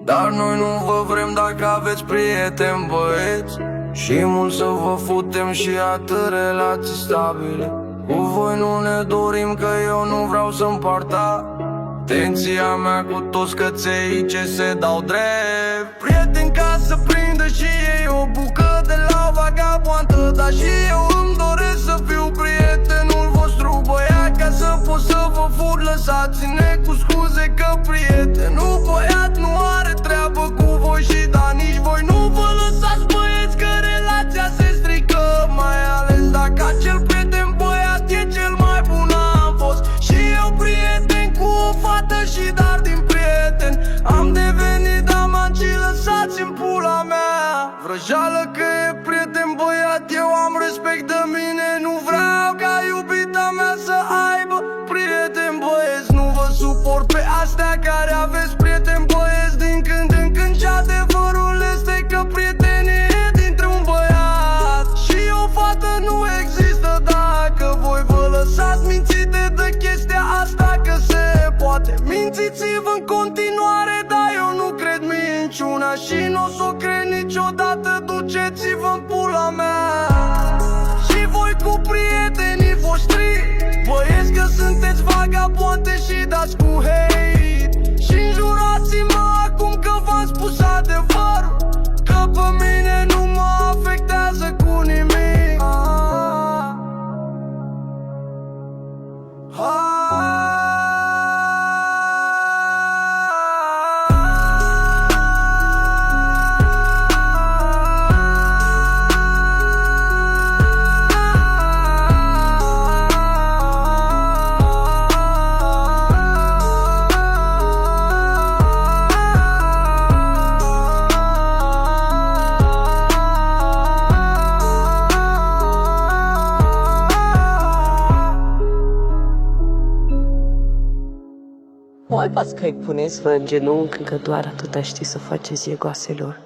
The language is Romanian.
Dar noi nu vă vrem dacă aveți prieteni băieți, și mult să vă futem și atât relații stabile. Cu voi nu ne dorim, că eu nu vreau să împart atenția mea cu toți căței ce se dau drept. Prieteni ca să prindă și ei o bucă de la vagabondă, dar și eu îmi doresc să fiu prietenul vostru băiat, ca să pot să vă fur. Lăsați-ne cu scuze că prietenul băiat nu are treabă cu voi, și da, nici voi nu vă lăsați băieți, că relația se strică, mai ales dacă acel prieten băiat e cel mai bun am fost. Și eu prieten cu o fată, și dar din prieten am devenit aman, și lăsați-mi pula mea. Vrăjeală că e prieten băiat, eu am respect de mine, nu vreau ca iubita mea să aibă prieten băieți. Nu vă suport pe astea care aveți prieteni băieți din când în când, și adevărul este că prietenie e dintre un băiat și o fată nu există. Dacă voi vă lăsați mințite de chestia asta, că se poate, mințiți-vă în continuare, dar eu nu cred minciuna și nu o s-o cred niciodată. Duceți-vă în pula mea. Și voi cu prietenii voștri băieți, că sunteți vagabonde și dați cu hate, și înjurați-mă acum că v-am spus adevărul, că pe mine nu mă afectează cu nimic. Mai pas că îi puneți în genunchi, că doar atâta știi să faceți iegoaselor.